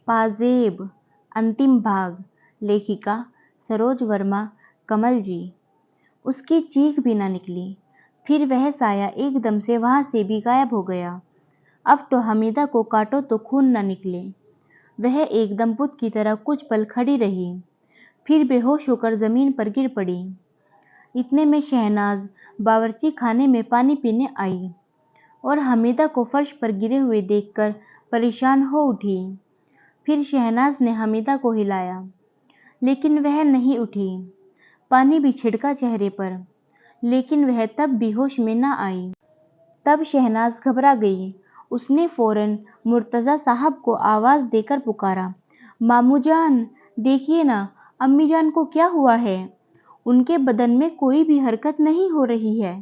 पाजेब अंतिम भाग। लेखिका सरोज वर्मा कमल जी। उसकी चीख भी न निकली। फिर वह साया एकदम से वहां से भी गायब हो गया। अब तो हमीदा को काटो तो खून न निकले। वह एकदम बुत की तरह कुछ पल खड़ी रही, फिर बेहोश होकर जमीन पर गिर पड़ी। इतने में शहनाज बावर्ची खाने में पानी पीने आई और हमीदा को फर्श पर गिरे हुए देखकर परेशान हो उठी। फिर शहनाज ने हमीदा को हिलाया, लेकिन वह नहीं उठी। पानी भी छिड़का चेहरे पर, लेकिन वह तब भी होश में न आई। तब शहनाज घबरा गई। उसने फौरन मुर्तज़ा साहब को आवाज़ देकर पुकारा, मामू जान, देखिए ना, अम्मी जान को क्या हुआ है? उनके बदन में कोई भी हरकत नहीं हो रही है।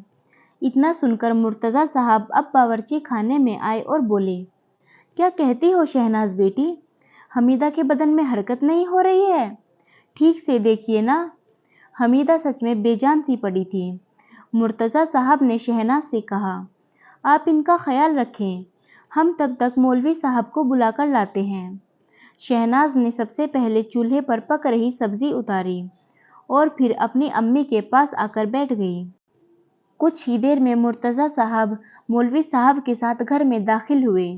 इतना सुनकर मुर्तज़ा साहब अब बावर्ची खाने में आए और बोले, क्या कहती हो शहनाज बेटी? हमीदा के बदन में हरकत नहीं हो रही है? ठीक से देखिए ना। हमीदा सच में बेजान सी पड़ी थी। मुर्तज़ा साहब ने शहनाज से कहा, आप इनका ख्याल रखें, हम तब तक मौलवी साहब को बुलाकर लाते हैं। शहनाज ने सबसे पहले चूल्हे पर पक रही सब्जी उतारी और फिर अपनी अम्मी के पास आकर बैठ गई। कुछ ही देर में मुर्तज़ा साहब मौलवी साहब के साथ घर में दाखिल हुए।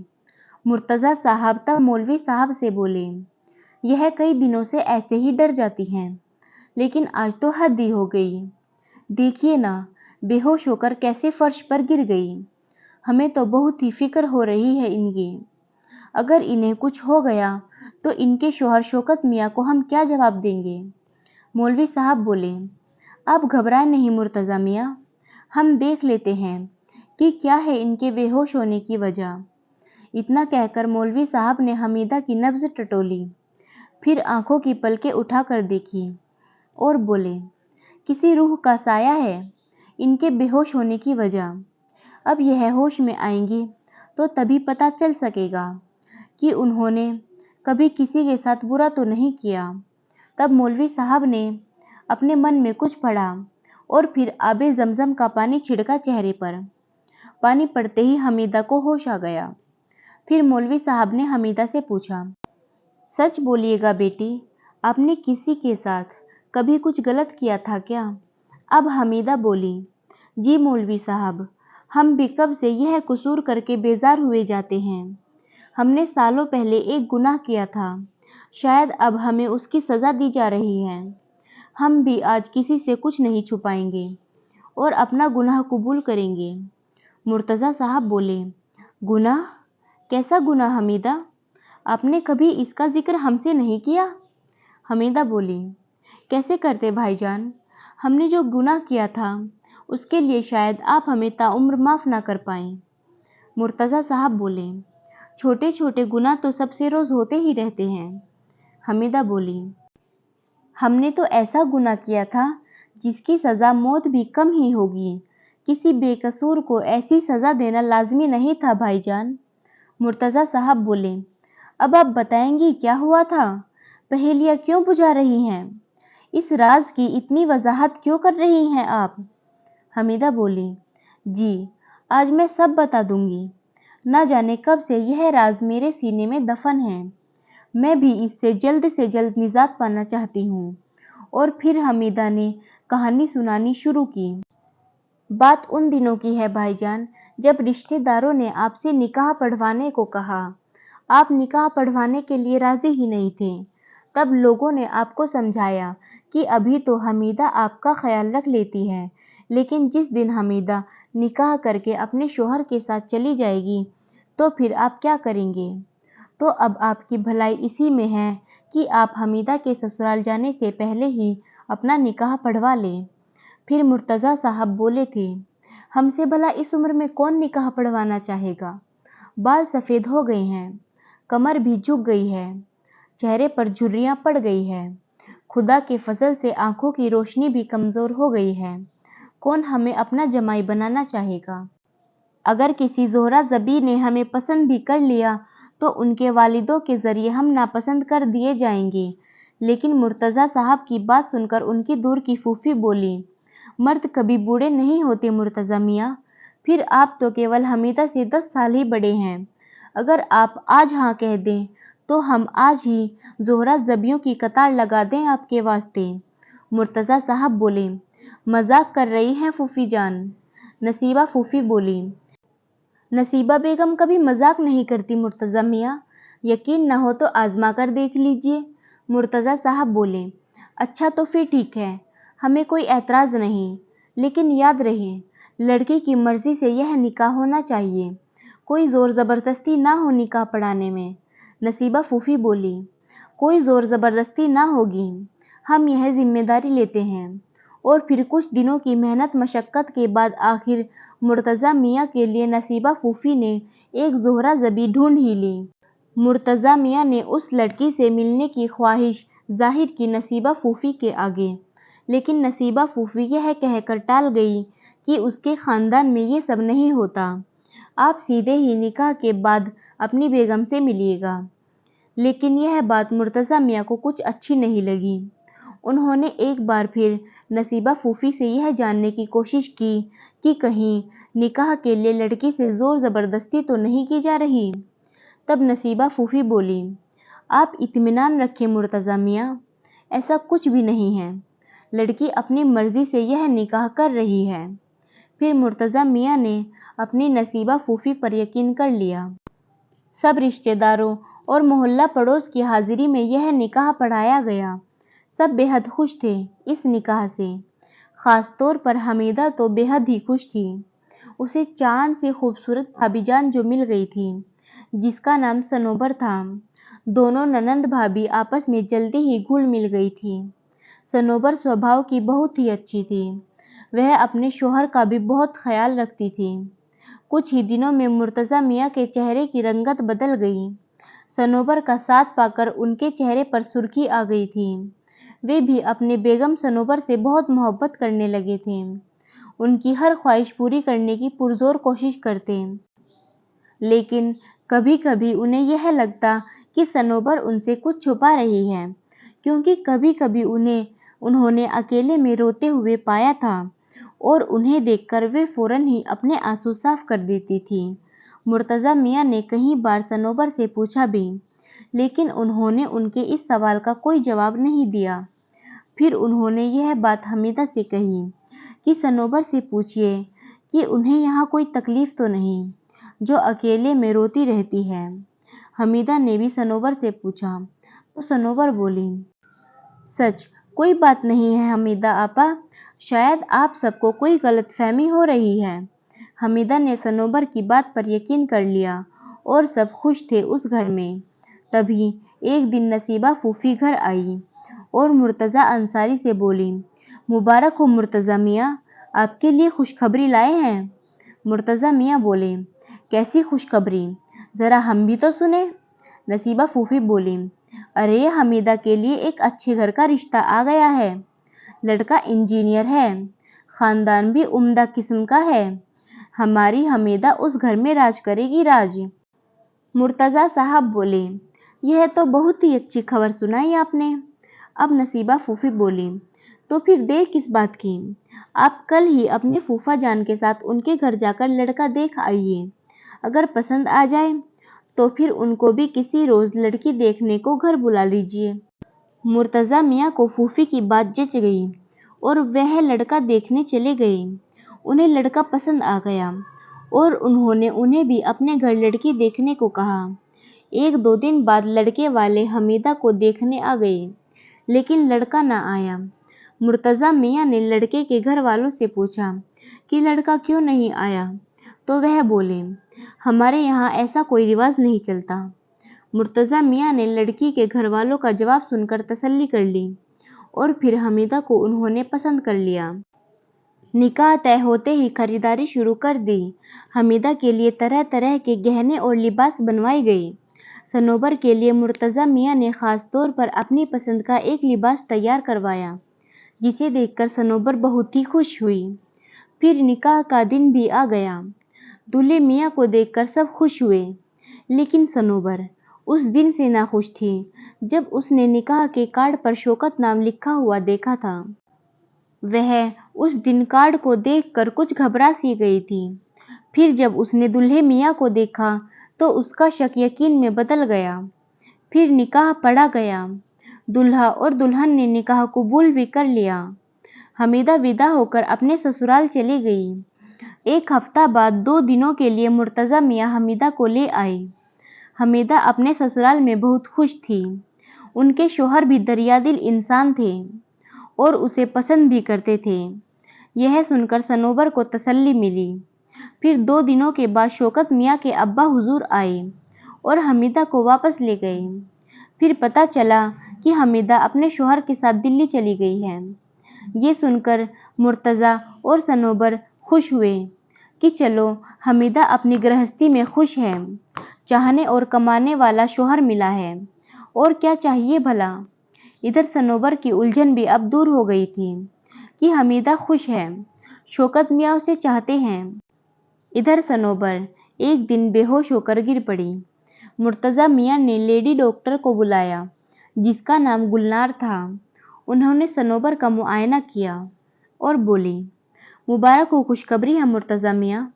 मुर्तज़ा साहब तब मौलवी साहब से बोले, यह कई दिनों से ऐसे ही डर जाती हैं, लेकिन आज तो हद ही हो गई। देखिए ना, बेहोश होकर कैसे फर्श पर गिर गई। हमें तो बहुत ही फिक्र हो रही है इनकी। अगर इन्हें कुछ हो गया तो इनके शौहर शौकत मियाँ को हम क्या जवाब देंगे? मौलवी साहब बोले, आप घबराएं नहीं मुर्तज़ा मियाँ, हम देख लेते हैं कि क्या है इनके बेहोश होने की वजह। इतना कहकर मौलवी साहब ने हमीदा की नब्ज़ टटोली, फिर आंखों की पलकें उठाकर देखी और बोले, किसी रूह का साया है इनके बेहोश होने की वजह। अब यह होश में आएंगी तो तभी पता चल सकेगा कि उन्होंने कभी किसी के साथ बुरा तो नहीं किया। तब मौलवी साहब ने अपने मन में कुछ पढ़ा और फिर आबे जमजम का पानी छिड़का चेहरे पर। पानी पड़ते ही हमीदा को होश आ गया। फिर मौलवी साहब ने हमीदा से पूछा, सच बोलिएगा बेटी, आपने किसी के साथ कभी कुछ गलत किया था क्या? अब हमीदा बोली, जी मौलवी साहब, हम भी कब से यह कसूर करके बेजार हुए जाते हैं। हमने सालों पहले एक गुनाह किया था, शायद अब हमें उसकी सज़ा दी जा रही है। हम भी आज किसी से कुछ नहीं छुपाएंगे और अपना गुनाह कबूल करेंगे। मुर्तज़ा साहब बोले, गुनाह? कैसा गुनाह हमीदा? आपने कभी इसका जिक्र हमसे नहीं किया। हमीदा बोली, कैसे करते भाईजान, हमने जो गुनाह किया था उसके लिए शायद आप हमें ताउम्र माफ़ ना कर पाएं। मुर्तज़ा साहब बोले, छोटे छोटे गुनाह तो सबसे रोज़ होते ही रहते हैं। हमीदा बोली, हमने तो ऐसा गुनाह किया था जिसकी सज़ा मौत भी कम ही होगी। किसी बेकसूर को ऐसी सज़ा देना लाजमी नहीं था भाईजान। मुर्तज़ा साहब बोले, अब आप बताएंगी क्या हुआ था? पहेलियाँ क्यों बुझा रही हैं? इस राज की इतनी वजाहत क्यों कर रही हैं आप? हमीदा बोली, जी, आज मैं सब बता दूंगी। न जाने कब से यह राज मेरे सीने में दफन है। मैं भी इससे से जल्द निजात पाना चाहती हूँ। और फिर हमीदा ने कहानी सुनानी शुरू की। बात उन दिनों की है भाईजान, जब रिश्तेदारों ने आपसे निकाह पढ़वाने को कहा। आप निकाह पढ़वाने के लिए राजी ही नहीं थे। तब लोगों ने आपको समझाया कि अभी तो हमीदा आपका ख्याल रख लेती है, लेकिन जिस दिन हमीदा निकाह करके अपने शौहर के साथ चली जाएगी तो फिर आप क्या करेंगे? तो अब आपकी भलाई इसी में है कि आप हमीदा के ससुराल जाने से पहले ही अपना निकाह पढ़वा लें। फिर मुर्तज़ा साहब बोले थे, हमसे भला इस उम्र में कौन निकाह पढ़वाना चाहेगा? बाल सफ़ेद हो गए हैं, कमर भी झुक गई है, चेहरे पर झुर्रियाँ पड़ गई है, खुदा के फजल से आंखों की रोशनी भी कमज़ोर हो गई है। कौन हमें अपना जमाई बनाना चाहेगा? अगर किसी ज़ोहरा ज़बी ने हमें पसंद भी कर लिया तो उनके वालिदों के ज़रिए हम नापसंद कर दिए जाएंगे। लेकिन मुर्तज़ा साहब की बात सुनकर उनकी दूर की फूफी बोली, मर्द कभी बूढ़े नहीं होते मुर्तज़ा मियाँ, फिर आप तो केवल हमीदा से 10 साल ही बड़े हैं। अगर आप आज हाँ कह दें تو ہم آج ہی زہرہ زبیوں کی قطار لگا دیں آپ کے واسطے۔ مرتضیٰ صاحب بولے، مذاق کر رہی ہیں پھوپھی جان؟ نصیبہ پھوپھی بولی، نصیبہ بیگم کبھی مذاق نہیں کرتی مرتضیٰ میاں، یقین نہ ہو تو آزما کر دیکھ لیجیے۔ مرتضیٰ صاحب بولے، اچھا تو پھر ٹھیک ہے، ہمیں کوئی اعتراض نہیں، لیکن یاد رہے لڑکی کی مرضی سے یہ نکاح ہونا چاہیے، کوئی زور زبردستی نہ ہو نکاح پڑھانے میں۔ نصیبہ پھوپھی بولی، کوئی زور زبردستی نہ ہوگی، ہم یہ ذمہ داری لیتے ہیں۔ اور پھر کچھ دنوں کی محنت مشقت کے بعد آخر مرتضیٰ میاں کے لیے نصیبہ پھوپھی نے ایک زہرہ زبی ڈھونڈ ہی لی۔ مرتضیٰ میاں نے اس لڑکی سے ملنے کی خواہش ظاہر کی نصیبہ پھوپھی کے آگے، لیکن نصیبہ پھوپھی یہ کہہ کر ٹال گئی کہ اس کے خاندان میں یہ سب نہیں ہوتا، آپ سیدھے ہی نکاح کے بعد اپنی بیگم سے ملیے گا۔ لیکن یہ بات مرتضیٰ میاں کو کچھ اچھی نہیں لگی۔ انہوں نے ایک بار پھر نصیبہ پھوپھی سے یہ جاننے کی کوشش کی کہ کہیں نکاح کے لیے لڑکی سے زور زبردستی تو نہیں کی جا رہی۔ تب نصیبہ پھوپھی بولی، آپ اطمینان رکھیں مرتضیٰ میاں، ایسا کچھ بھی نہیں ہے، لڑکی اپنی مرضی سے یہ نکاح کر رہی ہے۔ پھر مرتضیٰ میاں نے اپنی نصیبہ پھوپھی پر یقین کر لیا۔ سب رشتہ داروں اور محلہ پڑوس کی حاضری میں یہ نکاح پڑھایا گیا۔ سب بے حد خوش تھے اس نکاح سے، خاص طور پر حمیدہ تو بے حد ہی خوش تھی۔ اسے چاند سے خوبصورت بھابھی جان جو مل گئی تھی، جس کا نام صنوبر تھا۔ دونوں ننند بھابھی آپس میں جلدی ہی گھل مل گئی تھی۔ صنوبر سوبھاؤ کی بہت ہی اچھی تھی، وہ اپنے شوہر کا بھی بہت خیال رکھتی تھی۔ کچھ ہی دنوں میں مرتضیٰ میاں کے چہرے کی رنگت بدل گئی۔ صنوبر کا ساتھ پا کر ان کے چہرے پر سرخی آ گئی تھی۔ وہ بھی اپنے بیگم صنوبر سے بہت محبت کرنے لگے تھے، ان کی ہر خواہش پوری کرنے کی پرزور کوشش کرتے۔ لیکن کبھی کبھی انہیں یہ لگتا کہ صنوبر ان سے کچھ چھپا رہی ہے، کیونکہ کبھی کبھی انہوں نے اکیلے میں روتے ہوئے پایا تھا اور انہیں دیکھ کر وہ فوراً ہی اپنے آنسو صاف کر دیتی تھی۔ مرتضیٰ میاں نے کئی بار صنوبر سے پوچھا بھی، لیکن انہوں نے ان کے اس سوال کا کوئی جواب نہیں دیا۔ پھر انہوں نے یہ بات حمیدہ سے کہی کہ صنوبر سے پوچھئے کہ انہیں یہاں کوئی تکلیف تو نہیں جو اکیلے میں روتی رہتی ہے۔ حمیدہ نے بھی صنوبر سے پوچھا تو صنوبر بولی، سچ کوئی بات نہیں ہے حمیدہ آپا، شاید آپ سب کو کوئی غلط فہمی ہو رہی ہے۔ حمیدہ نے صنوبر کی بات پر یقین کر لیا اور سب خوش تھے اس گھر میں۔ تبھی ایک دن نصیبہ پھوپھی گھر آئی اور مرتضیٰ انصاری سے بولی، مبارک ہو مرتضیٰ میاں، آپ کے لیے خوشخبری لائے ہیں۔ مرتضیٰ میاں بولے، کیسی خوشخبری، ذرا ہم بھی تو سنیں۔ نصیبہ پھوپھی بولی، ارے حمیدہ کے لیے ایک اچھے گھر کا رشتہ آ گیا ہے، لڑکا انجینئر ہے، خاندان بھی عمدہ قسم کا ہے، ہماری حمیدہ اس گھر میں راج کرے گی راج۔ مرتضیٰ صاحب بولے، یہ تو بہت ہی اچھی خبر سنائی آپ نے۔ اب نصیبہ پھوپھی بولی، تو پھر دیر کس بات کی، آپ کل ہی اپنے پھوپھا جان کے ساتھ ان کے گھر جا کر لڑکا دیکھ آئیے، اگر پسند آ جائے تو پھر ان کو بھی کسی روز لڑکی دیکھنے کو گھر بلا لیجیے۔ مرتضیٰ میاں کو پھوپھی کی بات جچ گئی اور وہ لڑکا دیکھنے چلے گئے۔ انہیں لڑکا پسند آ گیا اور انہوں نے انہیں بھی اپنے گھر لڑکی دیکھنے کو کہا۔ ایک دو دن بعد لڑکے والے حمیدہ کو دیکھنے آ گئے، لیکن لڑکا نہ آیا۔ مرتضیٰ میاں نے لڑکے کے گھر والوں سے پوچھا کہ لڑکا کیوں نہیں آیا، تو وہ بولے، ہمارے یہاں ایسا کوئی رواج نہیں چلتا۔ مرتضیٰ میاں نے لڑکی کے گھر والوں کا جواب سن کر تسلی کر لی اور پھر حمیدہ کو انہوں نے پسند کر لیا۔ نکاح طے ہوتے ہی خریداری شروع کر دی۔ حمیدہ کے لیے طرح طرح کے گہنے اور لباس بنوائے گئے۔ صنوبر کے لیے مرتضیٰ میاں نے خاص طور پر اپنی پسند کا ایک لباس تیار کروایا، جسے دیکھ کر صنوبر بہت ہی خوش ہوئی۔ پھر نکاح کا دن بھی آ گیا۔ دولہے میاں کو دیکھ کر سب خوش ہوئے، لیکن صنوبر اس دن سے ناخوش تھی جب اس نے نکاح کے کارڈ پر شوکت نام لکھا ہوا دیکھا تھا۔ وہ اس دن کارڈ کو دیکھ کر کچھ گھبرا سی گئی تھی۔ پھر جب اس نے دولہے میاں کو دیکھا تو اس کا شک یقین میں بدل گیا۔ फिर निकाह पढ़ा गया। दूल्हा और दुल्हन ने निकाह कबूल भी कर लिया। हमीदा विदा होकर अपने ससुराल चली गई। एक हफ्ता बाद 2 दिनों के लिए मुर्तज़ा मियाँ हमीदा को ले आए। हमीदा अपने ससुराल में बहुत खुश थी। उनके शौहर भी दरियादिल इंसान थे और उसे पसंद भी करते थे। यह सुनकर सनोबर को तसल्ली मिली। फिर 2 दिनों के बाद शौकत मियाँ के अब्बा हुजूर आए और हमीदा को वापस ले गए। फिर पता चला कि हमीदा अपने शौहर के साथ दिल्ली चली गई है। ये सुनकर मुर्तज़ा और सनोबर खुश हुए कि चलो हमीदा अपनी गृहस्थी में खुश है, चाहने और कमाने वाला शौहर मिला है, और क्या चाहिए भला। इधर सनोबर की उलझन भी अब दूर हो गई थी कि हमीदा खुश है, शौकत मियाँ उसे चाहते हैं। इधर सनोबर एक दिन बेहोश होकर गिर पड़ी। मुर्तज़ा मियाँ ने लेडी डॉक्टर को बुलाया, जिसका नाम गुलनार था। उन्होंने सनोबर का मुआयना किया और बोली, मुबारक हो खुशखबरी है मुर्तज़ा मियाँ,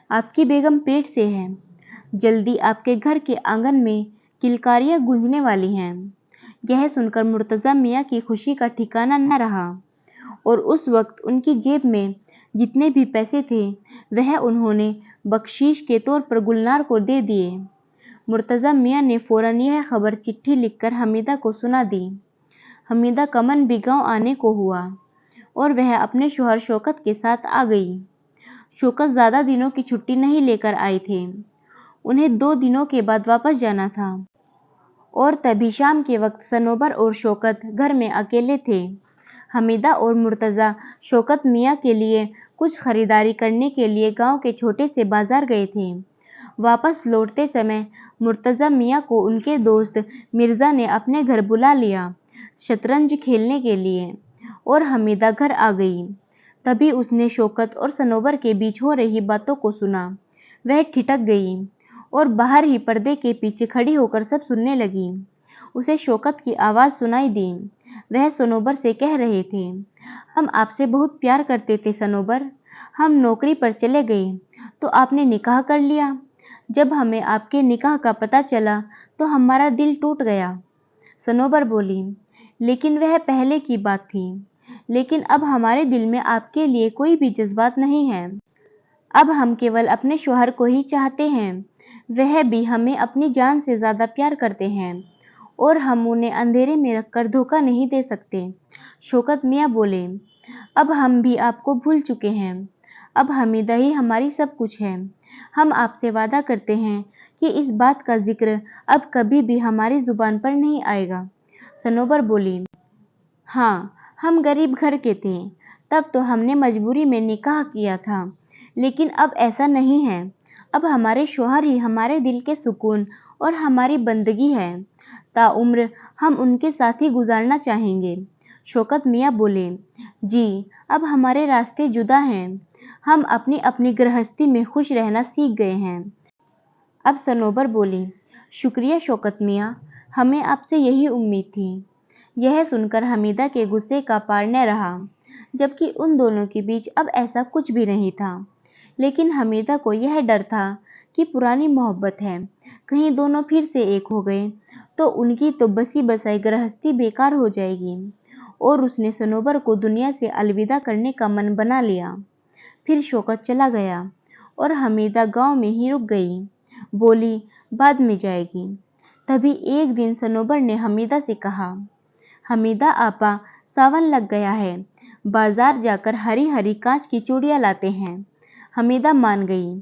आपकी बेगम पेट से है। जल्दी आपके घर के आंगन में किलकारियाँ गूंजने वाली हैं। यह सुनकर मुर्तज़ा मियाँ की खुशी का ठिकाना न रहा और उस वक्त उनकी जेब में जितने भी पैसे थे वह उन्होंने बख्शीश के तौर पर गुलनार को दे दिए। मुर्तज़ा मियाँ ने फ़ौरन यह खबर चिट्ठी लिखकर हमीदा को सुना दी। हमीदा का मन भी गाँव आने को हुआ और वह अपने शौहर शौकत के साथ आ गई। शौकत ज़्यादा दिनों की छुट्टी नहीं लेकर आए थे। उन्हें 2 दिनों के बाद वापस जाना था और तभी शाम के वक्त सनोबर और शौकत घर में अकेले थे। हमीदा और मुर्तज़ा शौकत मियाँ के लिए कुछ खरीदारी करने के लिए गांव के छोटे से बाजार गए थे। वापस लौटते समय मुर्तज़ा मियाँ को उनके दोस्त मिर्ज़ा ने अपने घर बुला लिया शतरंज खेलने के लिए, और हमीदा घर आ गई। तभी उसने शौकत और सनोबर के बीच हो रही बातों को सुना। वह ठिठक गई और बाहर ही पर्दे के पीछे खड़ी होकर सब सुनने लगी। उसे शौकत की आवाज़ सुनाई दी। वह सनोबर से कह रहे थे, हम आपसे बहुत प्यार करते थे सनोबर। हम नौकरी पर चले गए तो आपने निकाह कर लिया। जब हमें आपके निकाह का पता चला तो हमारा दिल टूट गया। सनोबर बोली, लेकिन वह पहले की बात थी। लेकिन अब हमारे दिल में आपके लिए कोई भी जज्बात नहीं है। अब हम केवल अपने शौहर को ही चाहते हैं। वह भी हमें अपनी जान से ज़्यादा प्यार करते हैं और हम उन्हें अंधेरे में रखकर धोखा नहीं दे सकते। शौकत मियाँ बोले, अब हम भी आपको भूल चुके हैं। अब हमीदा ही हमारी सब कुछ है। हम आपसे वादा करते हैं कि इस बात का जिक्र अब कभी भी हमारी ज़ुबान पर नहीं आएगा। सनोबर बोली, हाँ, हम गरीब घर के थे, तब तो हमने मजबूरी में निकाह किया था, लेकिन अब ऐसा नहीं है। अब हमारे शौहर ही हमारे दिल के सुकून और हमारी बंदगी है। ताउम्र हम उनके साथ ही गुजारना चाहेंगे। शौकत मियाँ बोले, जी, अब हमारे रास्ते जुदा हैं। हम अपनी अपनी गृहस्थी में खुश रहना सीख गए हैं। अब सनोबर बोली, शुक्रिया शौकत मियाँ, हमें आपसे यही उम्मीद थी। यह सुनकर हमीदा के गुस्से का पार न रहा, जबकि उन दोनों के बीच अब ऐसा कुछ भी नहीं था। लेकिन हमीदा को यह डर था कि पुरानी मोहब्बत है, कहीं दोनों फिर से एक हो गए तो उनकी तो बसी बसाई गृहस्थी बेकार हो जाएगी। और उसने सनोबर को दुनिया से अलविदा करने का मन बना लिया। फिर शौकत चला गया और हमीदा गांव में ही रुक गई। बोली, बाद में जाएगी। तभी एक दिन सनोबर ने हमीदा से कहा, हमीदा आपा, सावन लग गया है, बाजार जाकर हरी हरी कांच की चूड़ियाँ लाते हैं। हमीदा मान गई,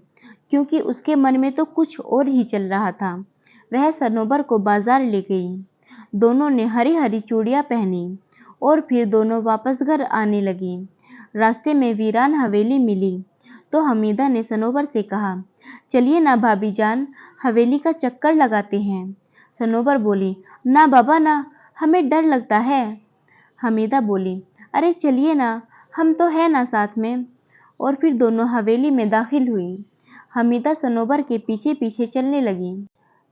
क्योंकि उसके मन में तो कुछ और ही चल रहा था। वह सनोबर को बाजार ले गई। दोनों ने हरी हरी चूड़ियाँ पहनी और फिर दोनों वापस घर आने लगी। रास्ते में वीरान हवेली मिली तो हमीदा ने सनोबर से कहा, चलिए ना भाभी जान, हवेली का चक्कर लगाते हैं। सनोबर बोली, ना बाबा ना, हमें डर लगता है। हमीदा बोली, अरे चलिए ना, हम तो है ना साथ में। और फिर दोनों हवेली में दाखिल हुई। हमीदा सनोबर के पीछे पीछे चलने लगी।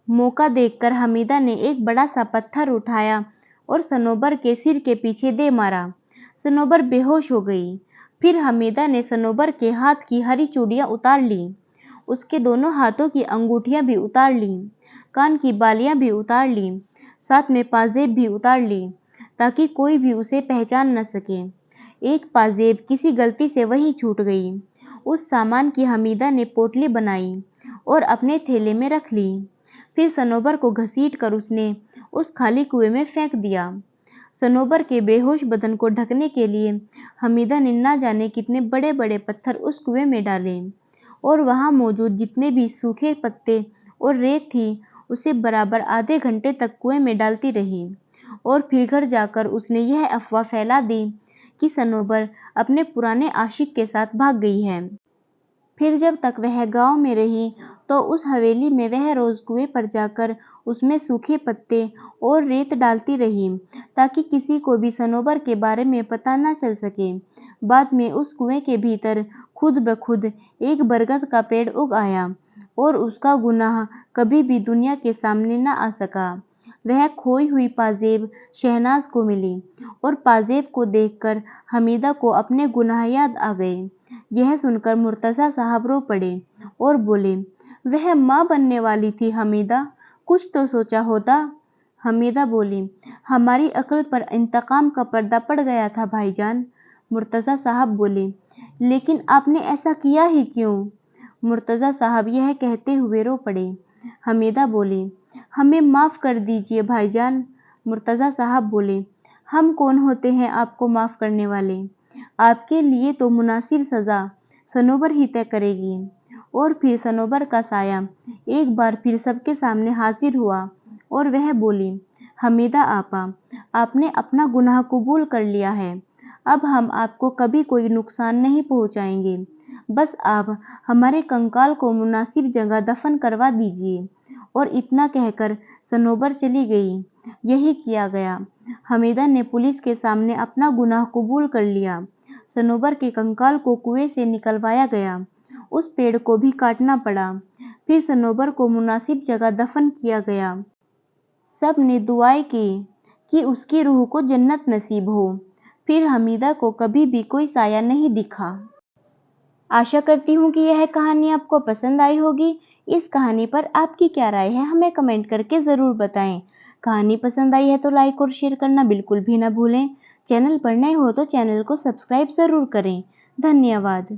मौका देखकर हमीदा ने एक बड़ा सा पत्थर उठाया और सनोबर के सिर के पीछे दे मारा। सनोबर बेहोश हो गई। फिर हमीदा ने सनोबर के हाथ की हरी चूड़ियाँ उतार ली, उसके दोनों हाथों की अंगूठियाँ भी उतार लीं, कान की बालियाँ भी उतार लीं। साथ में पाजेब भी उतार ली ताकि कोई भी उसे पहचान न सके। एक पाजेब किसी गलती से वहीं छूट गई। उस सामान की हमीदा ने पोटली बनाई और अपने थैले में रख ली। फिर सनोबर को घसीटकर उसने उस खाली कुएं में फेंक दिया। सनोबर के बेहोश बदन को ढकने के लिए हमीदा ने न जाने कितने बड़े बड़े पत्थर उस कुएं में डाले और वहां मौजूद जितने भी सूखे पत्ते और रेत थी उसे बराबर आधे घंटे तक कुएं में डालती रही। और फिर घर जाकर उसने यह अफवाह फैला दी कि सनोबर अपने पुराने आशिक के साथ भाग गई है। फिर जब तक वह गांव में रही तो उस हवेली में वह रोज कुएं पर जाकर उसमें सूखे पत्ते और रेत डालती रही ताकि किसी को भी सनोबर के बारे में पता न चल सके। बाद में उस कुएं के भीतर खुद ब खुद एक बरगद का पेड़ उग आया और उसका गुनाह कभी भी दुनिया के सामने न आ सका। वह खोई हुई पाजेब शहनाज को मिली और पाजेब को देखकर हमीदा को अपने गुनाह याद आ गए। यह सुनकर मुर्तज़ा साहब रो पड़े और बोले, वह माँ बनने वाली थी हमीदा, कुछ तो सोचा होता। हमीदा बोली, हमारी अक्ल पर इंतकाम का पर्दा पड़ गया था भाईजान। मुर्तज़ा साहब बोले, लेकिन आपने ऐसा किया ही क्यों? मुर्तज़ा साहब यह कहते हुए रो पड़े। हमीदा बोली, हमें माफ़ कर दीजिए भाईजान। मुर्तज़ा साहब बोले, हम कौन होते हैं आपको माफ़ करने वाले? आपके लिए तो मुनासिब सज़ा सनोबर ही तय करेगी। और फिर सनोबर का साया एक बार फिर सबके सामने हाजिर हुआ और वह बोली, हमीदा आपा, आपने अपना गुनाह कबूल कर लिया है। अब हम आपको कभी कोई नुकसान नहीं पहुंचाएंगे। बस आप हमारे कंकाल को मुनासिब जगह दफन करवा दीजिए। और इतना कहकर सनोबर चली गई। यही किया गया। हमीदा ने पुलिस के सामने अपना गुनाह कबूल कर लिया। सनोबर के कंकाल को कुएं से निकलवाया गया। उस पेड़ को भी काटना पड़ा। फिर सनोबर को मुनासिब जगह दफन किया गया। सब ने दुआएं की कि उसकी रूह को जन्नत नसीब हो। फिर हमीदा को कभी भी कोई साया नहीं दिखा। आशा करती हूँ कि यह कहानी आपको पसंद आई होगी। इस कहानी पर आपकी क्या राय है हमें कमेंट करके ज़रूर बताएं। कहानी पसंद आई है तो लाइक और शेयर करना बिल्कुल भी ना भूलें। चैनल पर नए हो तो चैनल को सब्सक्राइब ज़रूर करें। धन्यवाद।